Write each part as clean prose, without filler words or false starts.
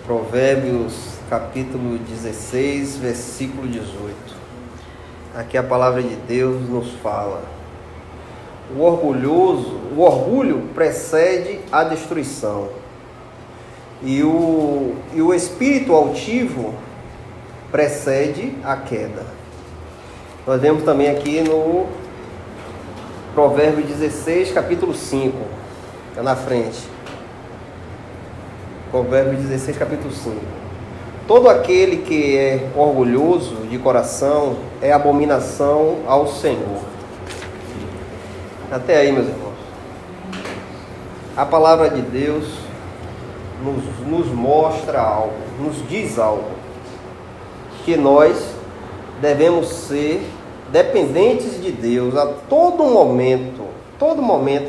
Provérbios capítulo 16, versículo 18. Aqui a palavra de Deus nos fala: o orgulho precede a destruição, e o espírito altivo precede a queda. Nós vemos também aqui no Provérbios 16, capítulo 5, está na frente. Provérbios 16, capítulo 5. Todo aquele que é orgulhoso de coração é abominação ao Senhor. Até aí, meus irmãos. A palavra de Deus nos mostra algo, nos diz algo, que nós devemos ser dependentes de Deus a todo momento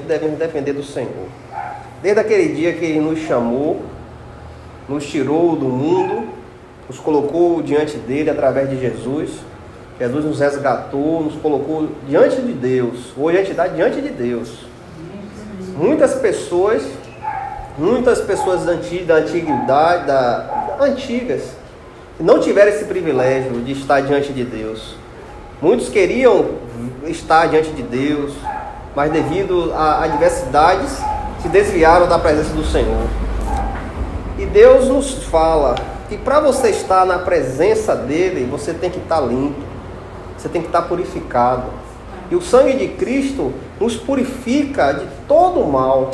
devemos depender do Senhor. Desde aquele dia que Ele nos chamou, nos tirou do mundo, nos colocou diante dele através de Jesus. Jesus nos resgatou, nos colocou diante de Deus. Hoje a gente está diante de Deus. Muitas pessoas da antiguidade, antigas, não tiveram esse privilégio de estar diante de Deus. Muitos queriam estar diante de Deus, mas devido a adversidades, se desviaram da presença do Senhor. E Deus nos fala que para você estar na presença dele, você tem que estar limpo, você tem que estar purificado. E o sangue de Cristo nos purifica de todo o mal,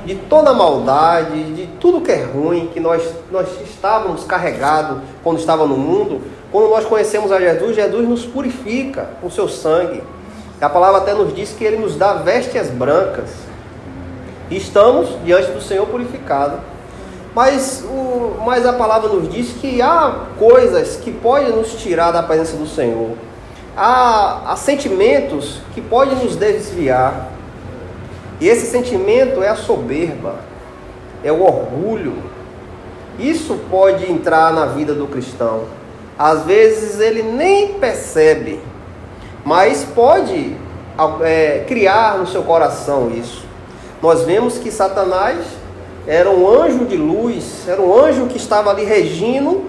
de toda a maldade, de tudo que é ruim, que nós estávamos carregados quando estávamos no mundo. Quando nós conhecemos a Jesus, Jesus nos purifica com o seu sangue. A palavra até nos diz que ele nos dá vestes brancas. E estamos diante do Senhor purificado. Mas a palavra nos diz que há coisas que podem nos tirar da presença do Senhor. Há sentimentos que podem nos desviar. E esse sentimento é a soberba, é o orgulho. Isso pode entrar na vida do cristão. Às vezes ele nem percebe, mas pode criar no seu coração isso. Nós vemos que Satanás era um anjo de luz, era um anjo que estava ali regindo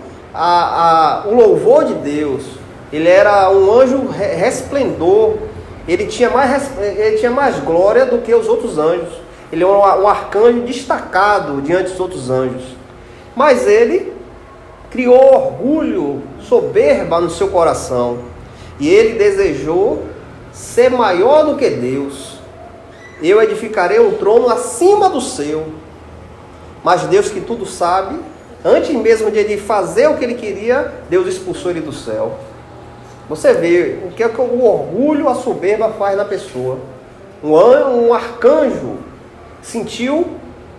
o louvor de Deus. Ele era um anjo resplendor, ele tinha mais glória do que os outros anjos. Ele era um arcanjo destacado diante dos outros anjos. Mas ele criou orgulho, soberba no seu coração. E ele desejou ser maior do que Deus. Eu edificarei um trono acima do seu. Mas Deus, que tudo sabe, antes mesmo de ele fazer o que ele queria, Deus expulsou ele do céu. Você vê o que o orgulho, a soberba faz na pessoa. Um arcanjo sentiu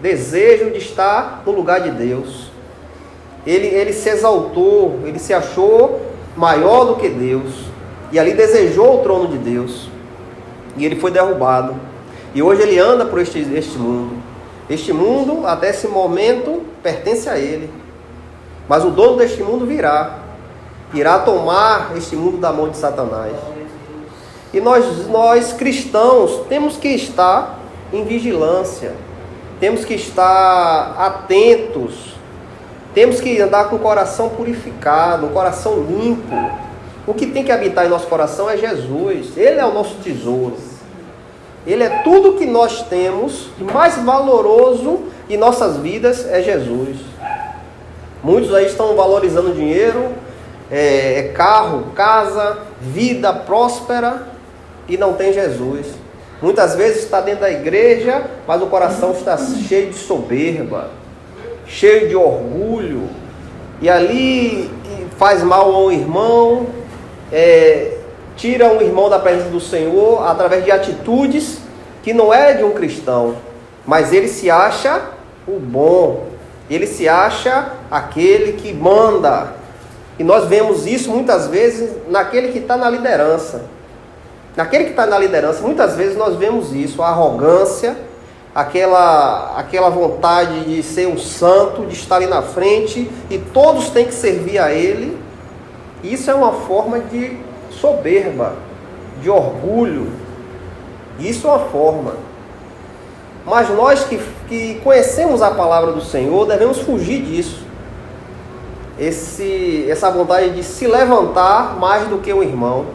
desejo de estar no lugar de Deus. Ele se exaltou, ele se achou maior do que Deus. E ali desejou o trono de Deus. E ele foi derrubado. E hoje ele anda por este mundo. Este mundo, até esse momento, pertence a ele. Mas o dono deste mundo irá tomar este mundo da mão de Satanás. E nós cristãos temos que estar em vigilância. Temos que estar atentos. Temos que andar com o coração purificado, um coração limpo. O que tem que habitar em nosso coração é Jesus. Ele é o nosso tesouro. Ele é tudo que nós temos, de mais valoroso em nossas vidas é Jesus. Muitos aí estão valorizando dinheiro, carro, casa, vida próspera e não tem Jesus. Muitas vezes está dentro da igreja, mas o coração está cheio de soberba, cheio de orgulho, e ali faz mal ao irmão, tira um irmão da presença do Senhor através de atitudes que não é de um cristão, mas ele se acha o bom, ele se acha aquele que manda. E nós vemos isso muitas vezes naquele que está na liderança. Naquele que está na liderança, muitas vezes nós vemos isso, a arrogância, aquela vontade de ser um santo, de estar ali na frente e todos têm que servir a ele. Isso é uma forma de soberba, de orgulho. Isso é uma forma. Mas nós que conhecemos a palavra do Senhor devemos fugir disso. essa vontade de se levantar mais do que o irmão.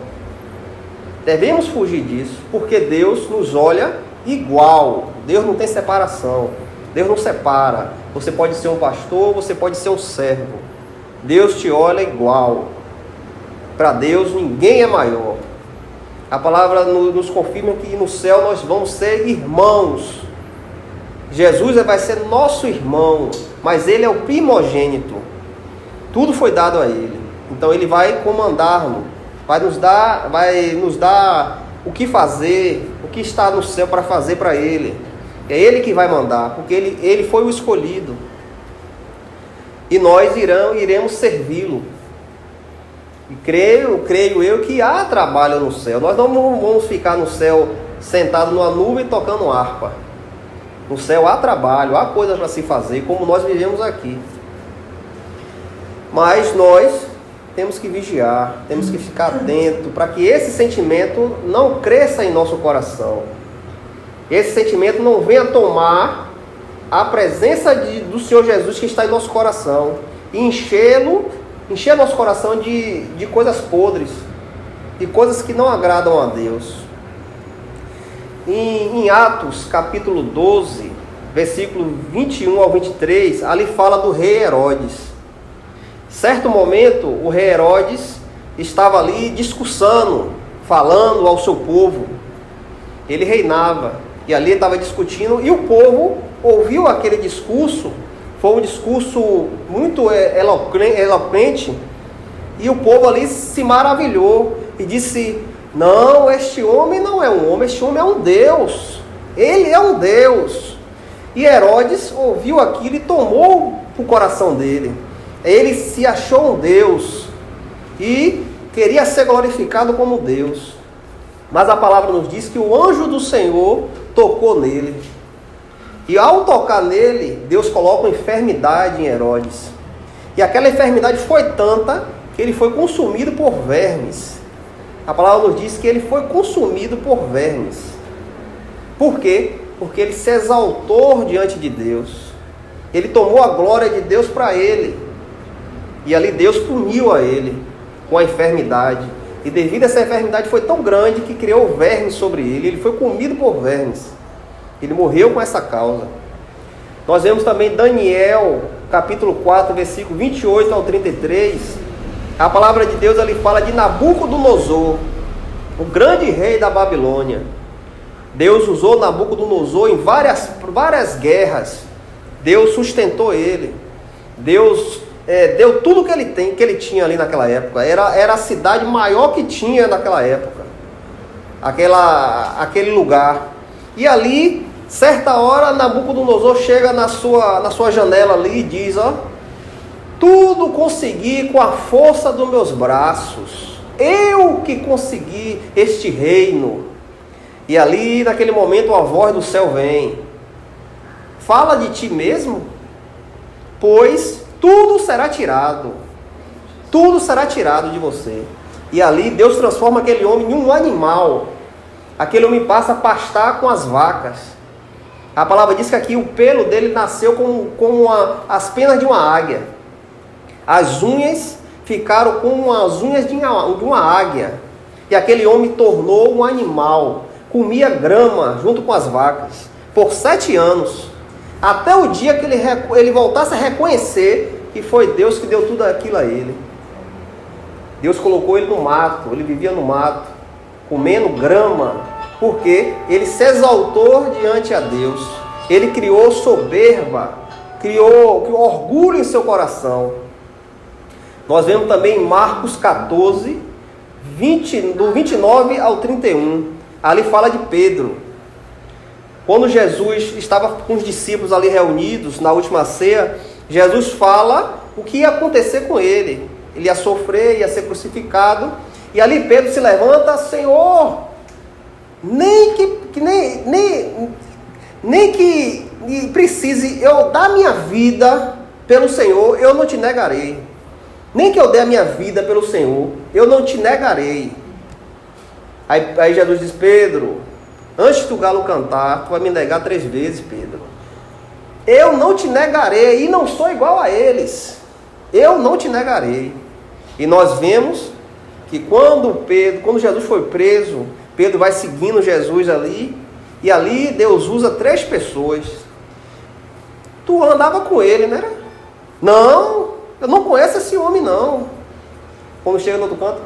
Devemos fugir disso, porque Deus nos olha igual. Deus não tem separação. Deus não separa. Você pode ser um pastor, você pode ser um servo. Deus te olha igual. Para Deus ninguém é maior. A palavra nos confirma que no céu nós vamos ser irmãos. Jesus vai ser nosso irmão, mas Ele é o primogênito. Tudo foi dado a Ele. Então Ele vai comandar-nos, vai nos dar o que fazer, o que está no céu para fazer para Ele. É Ele que vai mandar, porque Ele foi o escolhido. E nós iremos servi-lo. E creio eu que há trabalho no céu. Nós não vamos ficar no céu sentado numa nuvem tocando harpa. No céu há trabalho, há coisas para se fazer, como nós vivemos aqui. Mas nós temos que vigiar, temos que ficar atento para que esse sentimento não cresça em nosso coração. Esse sentimento não venha tomar a presença do Senhor Jesus que está em nosso coração e encher nosso coração de coisas podres, de coisas que não agradam a Deus. Em Atos capítulo 12, versículo 21 ao 23, ali fala do rei Herodes. Certo momento, o rei Herodes estava ali discursando, falando ao seu povo. Ele reinava, e ali estava discutindo, e o povo ouviu aquele discurso. Foi um discurso muito eloquente, e o povo ali se maravilhou e disse: não, este homem não é um homem, este homem é um Deus. Ele é um Deus. E Herodes ouviu aquilo e tomou o coração dele. Ele se achou um Deus e queria ser glorificado como Deus. Mas a palavra nos diz que o anjo do Senhor tocou nele. E ao tocar nele, Deus coloca uma enfermidade em Herodes. E aquela enfermidade foi tanta que ele foi consumido por vermes. A palavra nos diz que ele foi consumido por vermes. Por quê? Porque ele se exaltou diante de Deus. Ele tomou a glória de Deus para ele. E ali Deus puniu a ele com a enfermidade. E devido a essa enfermidade foi tão grande que criou vermes sobre ele. Ele foi comido por vermes. Ele morreu com essa causa. Nós vemos também Daniel, capítulo 4, versículo 28 ao 33. A palavra de Deus ali fala de Nabucodonosor, o grande rei da Babilônia. Deus usou Nabucodonosor em várias guerras. Deus sustentou ele. Deus deu tudo que ele tinha ali naquela época. Era a cidade maior que tinha naquela época. Aquele lugar. E ali, certa hora, Nabucodonosor chega na sua janela ali e diz: tudo consegui com a força dos meus braços. Eu que consegui este reino. E ali, naquele momento, a voz do céu vem: fala de ti mesmo, pois tudo será tirado. Tudo será tirado de você. E ali Deus transforma aquele homem em um animal. Aquele homem passa a pastar com as vacas. A palavra diz que aqui o pelo dele nasceu como as penas de uma águia. As unhas ficaram como as unhas de uma águia. E aquele homem tornou um animal. Comia grama junto com as vacas. Por 7 anos. Até o dia que ele voltasse a reconhecer que foi Deus que deu tudo aquilo a ele. Deus colocou ele no mato. Ele vivia no mato, comendo grama. Porque ele se exaltou diante a Deus. Ele criou soberba. Criou orgulho em seu coração. Nós vemos também em Marcos 14, do 29 ao 31. Ali fala de Pedro. Quando Jesus estava com os discípulos ali reunidos na última ceia, Jesus fala o que ia acontecer com ele. Ele ia sofrer, ia ser crucificado. E ali Pedro se levanta: Senhor, nem que precise eu dar minha vida pelo Senhor, eu não te negarei. Nem que eu dê a minha vida pelo Senhor, eu não te negarei. Aí Jesus diz: Pedro, antes do galo cantar, tu vai me negar 3 vezes, Pedro. Eu não te negarei e não sou igual a eles. eu não te negarei. E nós vemos que quando Jesus foi preso, Pedro vai seguindo Jesus ali, e ali Deus usa 3 pessoas. Tu andava com ele, né? Não, eu não conheço esse homem não. Quando chega no outro canto,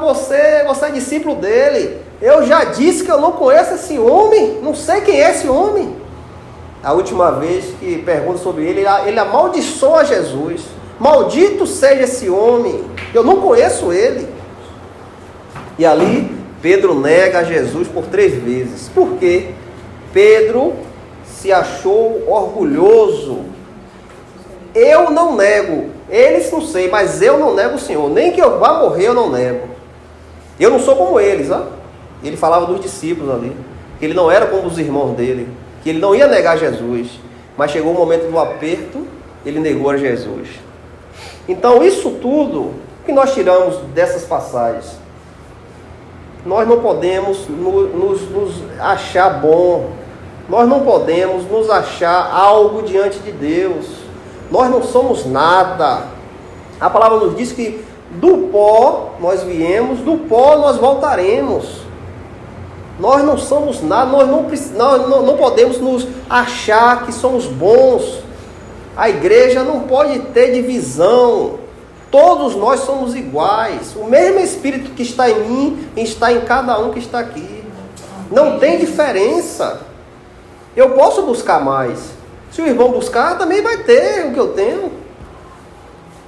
você é discípulo dele. Eu já disse que eu não conheço esse homem, não sei quem é esse homem. A última vez que pergunta sobre ele, ele amaldiçoa Jesus. Maldito seja esse homem, eu não conheço ele. E ali Pedro nega a Jesus por 3 vezes. Por quê? Pedro se achou orgulhoso. Eu não nego, eles não sei, mas eu não nego o Senhor. Nem que eu vá morrer, eu não nego. Eu não sou como eles, ó. Ele falava dos discípulos ali, que ele não era como os irmãos dele, que ele não ia negar Jesus. Mas chegou o momento do aperto, ele negou a Jesus. Então isso tudo que nós tiramos dessas passagens, nós não podemos nos achar bom, nós não podemos nos achar algo diante de Deus, nós não somos nada. A palavra nos diz que do pó nós viemos, do pó nós voltaremos. Nós não somos nada, nós não podemos nos achar que somos bons. A igreja não pode ter divisão. Todos nós somos iguais. O mesmo Espírito que está em mim está em cada um que está aqui. Não tem diferença. Eu posso buscar mais. Se o irmão buscar, também vai ter o que eu tenho.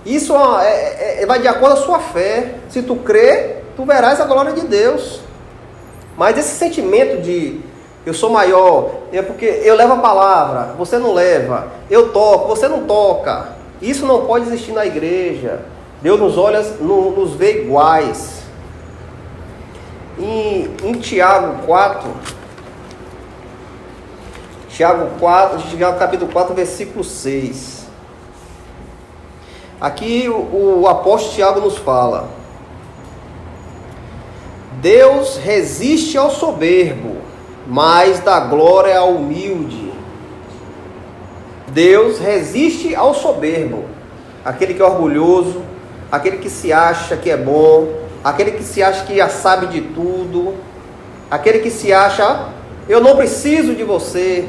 Isso vai de acordo com a sua fé. Se tu crê, tu verás a glória de Deus. Mas esse sentimento de eu sou maior, é porque eu levo a palavra, você não leva, eu toco, você não toca. Isso não pode existir na igreja. Deus nos vê iguais. Em Tiago 4, capítulo 4, versículo 6. Aqui o apóstolo Tiago nos fala: Deus resiste ao soberbo, mas dá glória ao humilde. Deus resiste ao soberbo, aquele que é orgulhoso, aquele que se acha que é bom, aquele que se acha que já sabe de tudo, aquele que se acha, eu não preciso de você.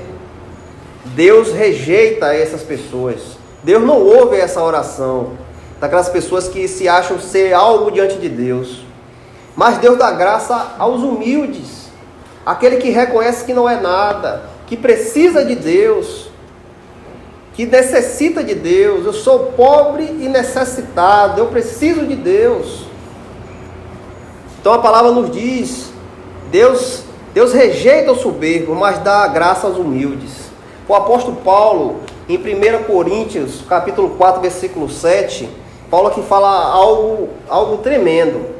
Deus rejeita essas pessoas. Deus não ouve essa oração daquelas pessoas que se acham ser algo diante de Deus. Mas Deus dá graça aos humildes, aquele que reconhece que não é nada, que precisa de Deus, que necessita de Deus. Eu sou pobre e necessitado, eu preciso de Deus. Então a palavra nos diz, Deus rejeita o soberbo, mas dá graça aos humildes. O apóstolo Paulo, em 1 Coríntios, capítulo 4, versículo 7, Paulo aqui fala algo tremendo.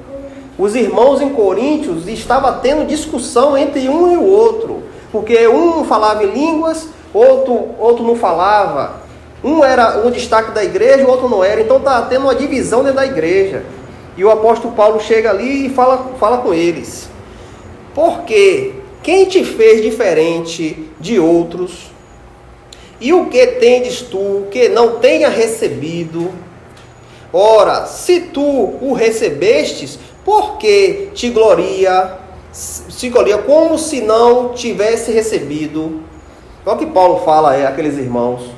Os irmãos em Coríntios estavam tendo discussão entre um e o outro, porque um falava em línguas, outro não falava. Um era o destaque da igreja, o outro não era. Então está tendo uma divisão dentro da igreja. E o apóstolo Paulo chega ali e fala com eles. Porque quem te fez diferente de outros? E o que tendes tu que não tenha recebido? Ora, se tu o recebestes, por que se gloria como se não tivesse recebido? Olha o que Paulo fala àqueles irmãos.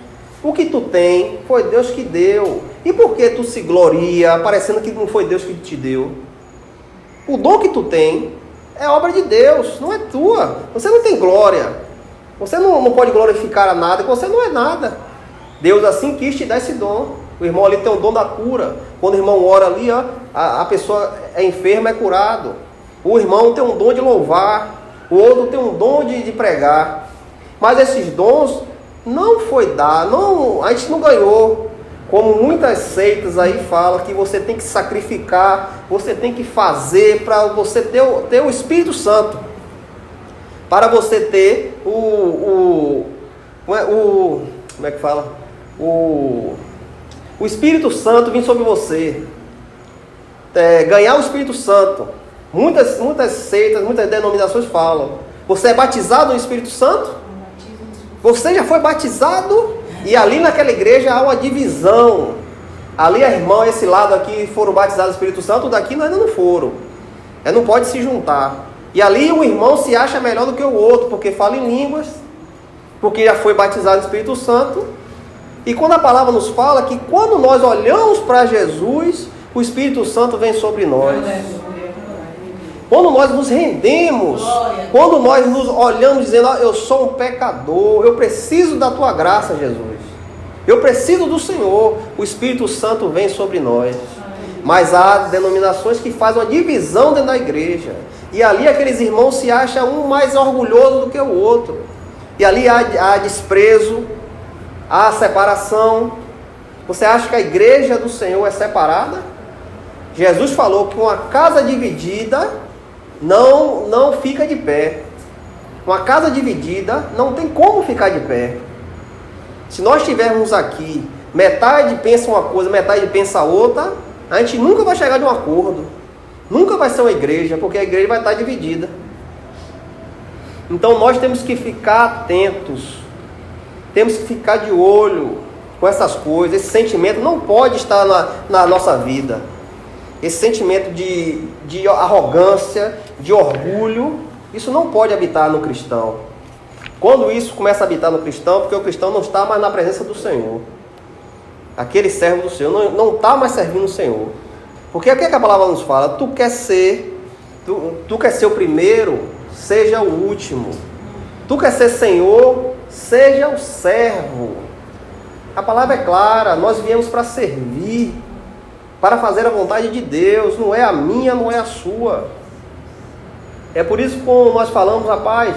O que tu tem foi Deus que deu. E por que tu se gloria, parecendo que não foi Deus que te deu? O dom que tu tem é obra de Deus, não é tua. Você não tem glória. Você não pode glorificar a nada, porque você não é nada. Deus assim quis te dar esse dom. O irmão ali tem o dom da cura. Quando o irmão ora ali, a pessoa é enferma, é curado. O irmão tem um dom de louvar. O outro tem um dom de pregar. Mas esses dons não foi dado, a gente não ganhou. Como muitas seitas aí falam que você tem que sacrificar, você tem que fazer para você ter o Espírito Santo. Para você ter como é que fala? O Espírito Santo vir sobre você. Ganhar o Espírito Santo. Muitas seitas, muitas denominações falam: você é batizado no Espírito Santo? Você já foi batizado? E ali naquela igreja há uma divisão. Ali a irmã, esse lado aqui, foram batizados no Espírito Santo, o daqui ainda não foram. Não pode se juntar. E ali o irmão se acha melhor do que o outro, porque fala em línguas, porque já foi batizado no Espírito Santo. E quando a palavra nos fala que quando nós olhamos para Jesus, o Espírito Santo vem sobre nós. Quando nós nos rendemos, quando nós nos olhamos dizendo, eu sou um pecador, eu preciso da tua graça, Jesus. Eu preciso do Senhor, o Espírito Santo vem sobre nós. Mas há denominações que fazem uma divisão dentro da igreja. E ali aqueles irmãos se acham um mais orgulhoso do que o outro. E ali há desprezo, há separação. Você acha que a igreja do Senhor é separada? Jesus falou que uma casa dividida não fica de pé. Uma casa dividida não tem como ficar de pé. Se nós estivermos aqui, metade pensa uma coisa, metade pensa outra, a gente nunca vai chegar de um acordo. Nunca vai ser uma igreja, porque a igreja vai estar dividida. Então nós temos que ficar atentos. Temos que ficar de olho com essas coisas. Esse sentimento não pode estar na nossa vida. Esse sentimento de arrogância, de orgulho, isso não pode habitar no cristão. Quando isso começa a habitar no cristão, porque o cristão não está mais na presença do Senhor. Aquele servo do Senhor não está mais servindo o Senhor. Porque o que a palavra nos fala? Tu quer ser o primeiro, seja o último. Tu quer ser Senhor, seja o servo. A palavra é clara, nós viemos para servir, para fazer a vontade de Deus, não é a minha, não é a sua. É por isso que quando nós falamos, rapaz,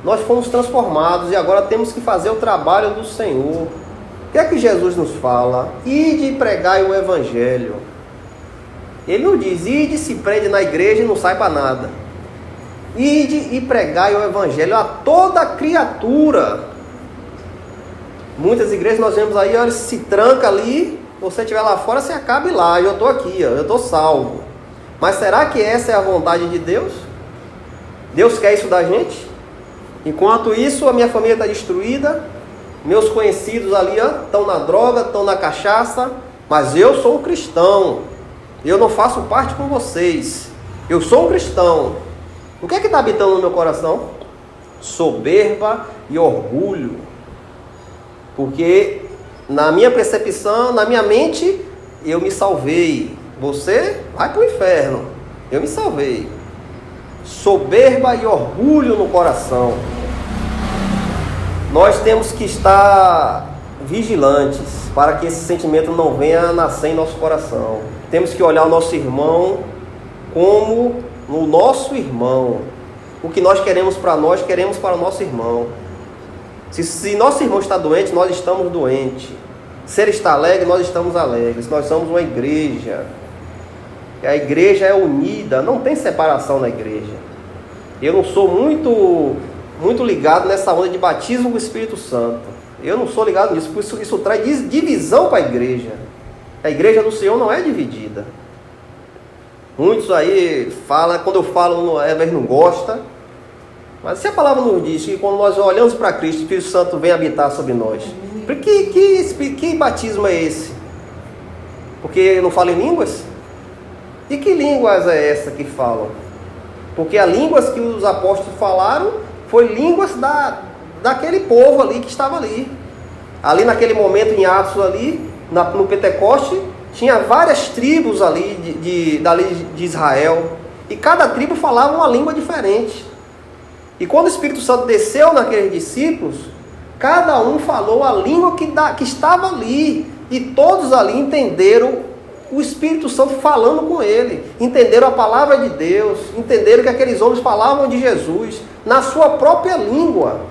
nós fomos transformados e agora temos que fazer o trabalho do Senhor. O que é que Jesus nos fala? Ide e pregai o Evangelho. Ele não diz, ide, se prende na igreja e não sai para nada. Ide e pregai o Evangelho a toda criatura. Muitas igrejas nós vemos aí, olha, se tranca ali, você estiver lá fora, você acaba lá, eu estou aqui, eu estou salvo. Mas será que essa é a vontade de Deus? Deus quer isso da gente? Enquanto isso, a minha família está destruída, meus conhecidos ali estão na droga, estão na cachaça, mas eu sou um cristão, eu não faço parte com vocês, eu sou um cristão. O que é que está habitando no meu coração? Soberba e orgulho. Porque na minha percepção, na minha mente, eu me salvei. Você vai para o inferno. Eu me salvei. Soberba e orgulho no coração. Nós temos que estar vigilantes para que esse sentimento não venha a nascer em nosso coração. Temos que olhar o nosso irmão como o nosso irmão. O que nós queremos para nós, queremos para o nosso irmão. Se nosso irmão está doente, nós estamos doentes. Se ele está alegre, nós estamos alegres. Nós somos uma igreja. E a igreja é unida, não tem separação na igreja. Eu não sou muito ligado nessa onda de batismo com o Espírito Santo. Eu não sou ligado nisso, porque isso traz divisão para a igreja. A igreja do Senhor não é dividida. Muitos aí falam, quando eu falo, às vezes não gosta. Mas se a palavra nos diz que quando nós olhamos para Cristo, o Espírito Santo vem habitar sobre nós. Que batismo é esse? Porque não fala em línguas? E que línguas é essa que falam? Porque as línguas que os apóstolos falaram foi línguas daquele povo ali que estava ali. Ali naquele momento em Atos ali, no Pentecoste, tinha várias tribos ali de Israel. E cada tribo falava uma língua diferente. E quando o Espírito Santo desceu naqueles discípulos, cada um falou a língua que estava ali. E todos ali entenderam o Espírito Santo falando com ele. Entenderam a palavra de Deus. Entenderam que aqueles homens falavam de Jesus na sua própria língua.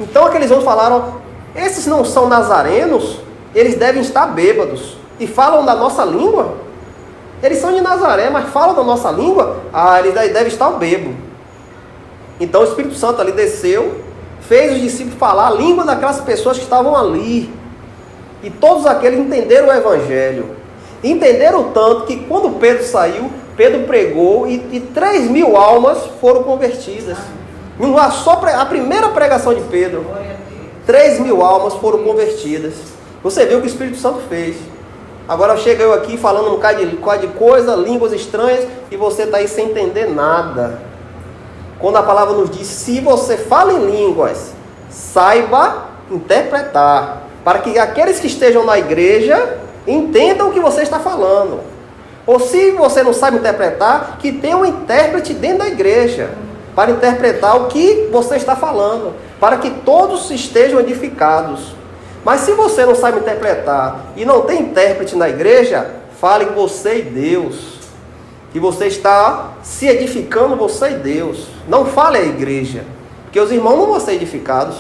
Então aqueles homens falaram, esses não são nazarenos? Eles devem estar bêbados. E falam da nossa língua? Eles são de Nazaré, mas falam da nossa língua? Eles devem estar bêbados. Então o Espírito Santo ali desceu, fez os discípulos falar a língua daquelas pessoas que estavam ali. E todos aqueles entenderam o Evangelho. Entenderam tanto que quando Pedro saiu, Pedro pregou e 3.000 almas foram convertidas. Só a primeira pregação de Pedro, 3.000 almas foram convertidas. Você viu o que o Espírito Santo fez. Agora chega eu aqui falando um bocado de coisa, línguas estranhas, e você está aí sem entender nada. Quando a palavra nos diz, se você fala em línguas, saiba interpretar, para que aqueles que estejam na igreja entendam o que você está falando. Ou se você não sabe interpretar, que tenha um intérprete dentro da igreja, para interpretar o que você está falando, para que todos estejam edificados. Mas se você não sabe interpretar e não tem intérprete na igreja, fale com você e Deus. Que você está se edificando, você e Deus. Não fale à igreja, porque os irmãos não vão ser edificados.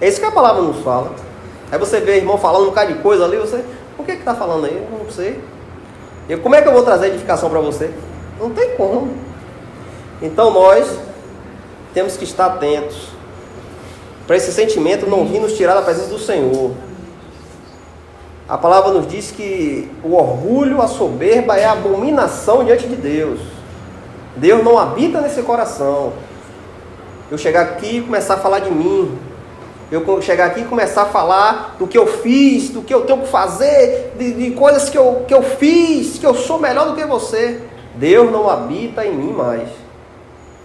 É isso que a palavra nos fala. Aí você vê o irmão falando um bocado de coisa ali, você, o que está falando aí? Eu não sei. Como é que eu vou trazer edificação para você? Não tem como. Então nós temos que estar atentos para esse sentimento não vir nos tirar da presença do Senhor. A palavra nos diz que o orgulho, a soberba é a abominação diante de Deus. Deus não habita nesse coração. Eu chegar aqui e começar a falar de mim. Eu chegar aqui e começar a falar do que eu fiz, do que eu tenho que fazer, de coisas que eu fiz, que eu sou melhor do que você. Deus não habita em mim mais.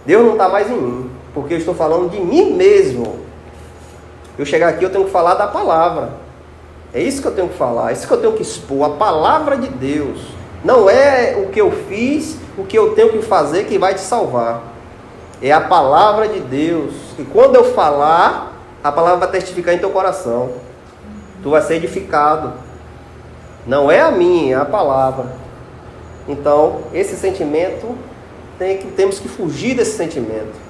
Deus não está mais em mim, porque eu estou falando de mim mesmo. Eu chegar aqui, eu tenho que falar da palavra. É isso que eu tenho que falar, é isso que eu tenho que expor, a palavra de Deus. Não é o que eu fiz, o que eu tenho que fazer que vai te salvar. É a palavra de Deus. E quando eu falar, a palavra vai testificar em teu coração. Tu vai ser edificado. Não é a minha, é a palavra. Então, esse sentimento, temos que fugir desse sentimento.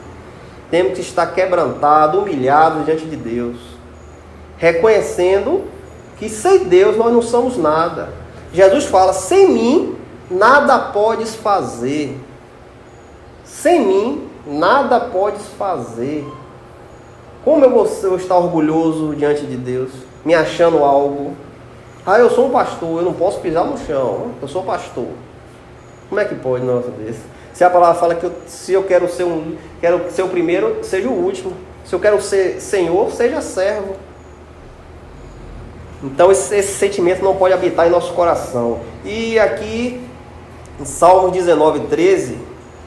Temos que estar quebrantado, humilhado diante de Deus. Reconhecendo que sem Deus nós não somos nada. Jesus fala, sem mim nada podes fazer. Sem mim nada podes fazer. Como eu vou estar orgulhoso diante de Deus, me achando algo? Eu sou um pastor, eu não posso pisar no chão, eu sou pastor. Como é que pode um negócio desse? Se a palavra fala que se eu quero ser o primeiro, seja o último. Se eu quero ser senhor, seja servo. Então esse sentimento não pode habitar em nosso coração. E aqui, em Salmos 19:13,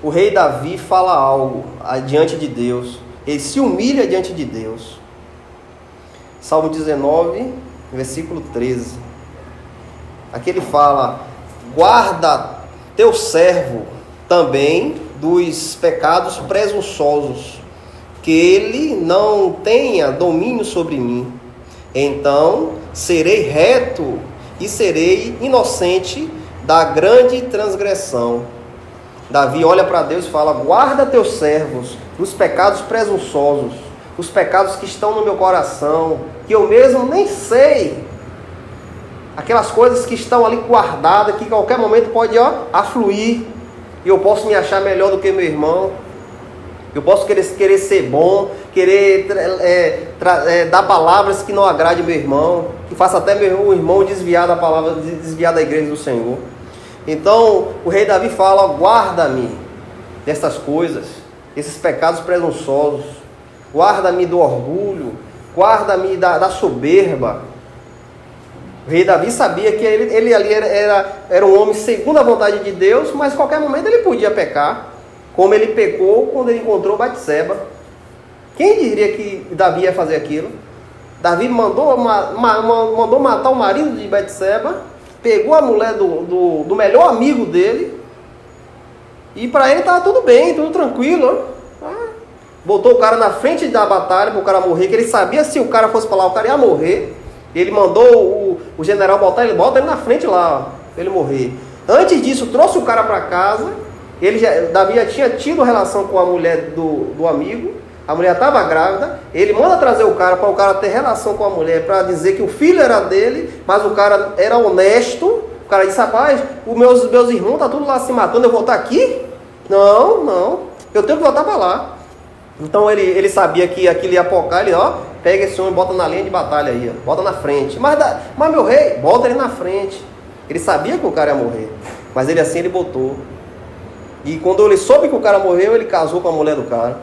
o rei Davi fala algo diante de Deus. Ele se humilha diante de Deus. Salmo 19, versículo 13. Aqui ele fala, guarda teu servo também dos pecados presunçosos, que ele não tenha domínio sobre mim. Então serei reto e serei inocente da grande transgressão. Davi olha para Deus e fala, guarda teus servos dos pecados presunçosos, os pecados que estão no meu coração, que eu mesmo nem sei. Aquelas coisas que estão ali guardadas, que em qualquer momento pode afluir, e eu posso me achar melhor do que meu irmão. Eu posso querer ser bom, querer dar palavras que não agrade meu irmão, que faça até meu irmão desviar da palavra, desviar da igreja do Senhor. Então, o rei Davi fala, guarda-me dessas coisas, esses pecados presunçosos, guarda-me do orgulho, guarda-me da soberba. O rei Davi sabia que ele ali era um homem segundo a vontade de Deus, mas em qualquer momento ele podia pecar, como ele pecou quando ele encontrou Batseba. Quem diria que Davi ia fazer aquilo? Davi mandou matar o marido de Batseba, pegou a mulher do melhor amigo dele, e para ele estava tudo bem, tudo tranquilo. Botou o cara na frente da batalha para o cara morrer, que ele sabia se o cara fosse para lá, o cara ia morrer. Ele mandou o general bota ele na frente lá, para ele morrer. Antes disso, trouxe o cara para casa. Davi já tinha tido relação com a mulher do amigo. A mulher estava grávida. Ele manda trazer o cara para o cara ter relação com a mulher, para dizer que o filho era dele, mas o cara era honesto. O cara disse, rapaz, os meus irmãos estão tudo lá se matando, eu vou estar aqui? Não, eu tenho que voltar para lá. Então ele sabia que aquilo ia apocar, ele pega esse homem e bota na linha de batalha aí, bota na frente. Mas meu rei, bota ele na frente. Ele sabia que o cara ia morrer, mas ele botou. E quando ele soube que o cara morreu, ele casou com a mulher do cara.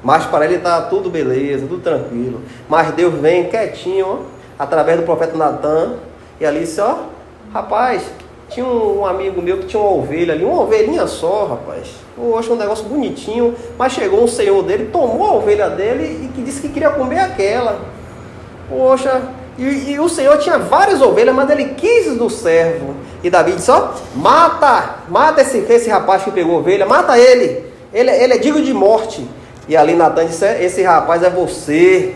Mas para ele tá tudo beleza, tudo tranquilo. Mas Deus vem quietinho, através do profeta Natan, e ali disse, Rapaz, tinha um amigo meu que tinha uma ovelha ali, uma ovelhinha só, rapaz. Poxa, um negócio bonitinho. Mas chegou um senhor dele, tomou a ovelha dele e que disse que queria comer aquela. Poxa, e o senhor tinha várias ovelhas, mas ele quis do servo. E Davi disse, ó, mata esse rapaz que pegou a ovelha, mata ele. Ele é digno de morte. E ali Natan disse, esse rapaz é você.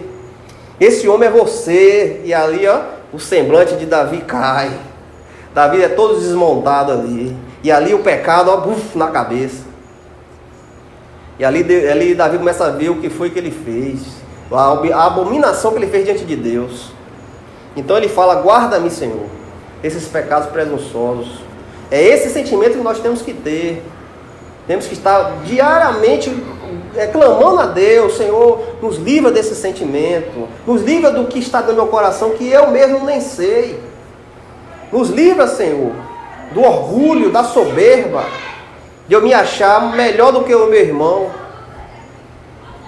Esse homem é você. E ali, ó, o semblante de Davi cai. Davi é todo desmontado ali. E ali o pecado, ó, na cabeça. E ali Davi começa a ver o que foi que ele fez. A abominação que ele fez diante de Deus. Então ele fala, guarda-me, Senhor, esses pecados presunçosos. É esse sentimento que nós temos que ter. Temos que estar diariamente clamando a Deus, Senhor, nos livra desse sentimento. Nos livra do que está no meu coração, que eu mesmo nem sei. Nos livra, Senhor, do orgulho, da soberba, de eu me achar melhor do que o meu irmão.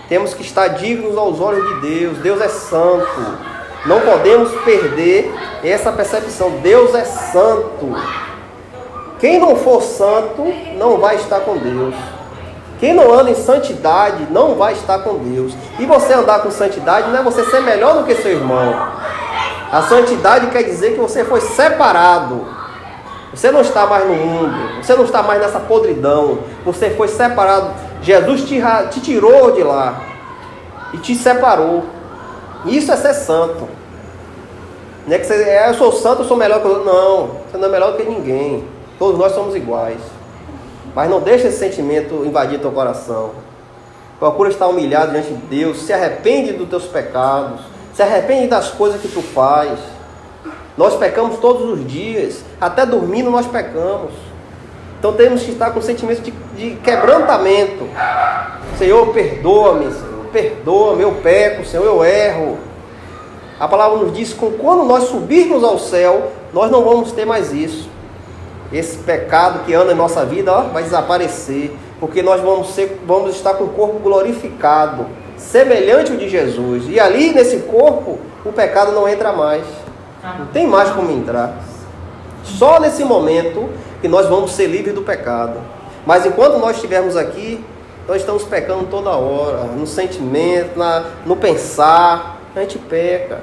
Temos que estar dignos aos olhos de Deus. Deus é santo. Não podemos perder essa percepção. Deus é santo. Quem não for santo não vai estar com Deus. Quem não anda em santidade não vai estar com Deus. E você andar com santidade não é você ser melhor do que seu irmão. A santidade quer dizer que você foi separado. Você não está mais no mundo. Você não está mais nessa podridão. Você foi separado. Jesus te tirou de lá e te separou. Isso é ser santo. Não é que eu sou santo, eu sou melhor que o outro. Não, você não é melhor do que ninguém. Todos nós somos iguais. Mas não deixe esse sentimento invadir teu coração. Procura estar humilhado diante de Deus. Se arrepende dos teus pecados. Se arrepende das coisas que tu faz. Nós pecamos todos os dias. Até dormindo nós pecamos. Então temos que estar com sentimento de quebrantamento. Senhor, perdoa-me, Senhor. Perdoa-me, eu peco, Senhor, eu erro. A palavra nos diz que quando nós subirmos ao céu, nós não vamos ter mais isso. Esse pecado que anda em nossa vida, ó, vai desaparecer. Porque nós vamos estar com o corpo glorificado, semelhante ao de Jesus. E ali nesse corpo, o pecado não entra mais. Não tem mais como entrar. Só nesse momento que nós vamos ser livres do pecado. Mas enquanto nós estivermos aqui, nós estamos pecando toda hora, no sentimento, no pensar, a gente peca.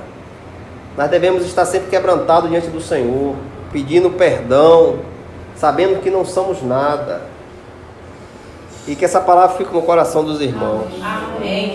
Nós devemos estar sempre quebrantados diante do Senhor, pedindo perdão, sabendo que não somos nada. E que essa palavra fique no coração dos irmãos. Amém.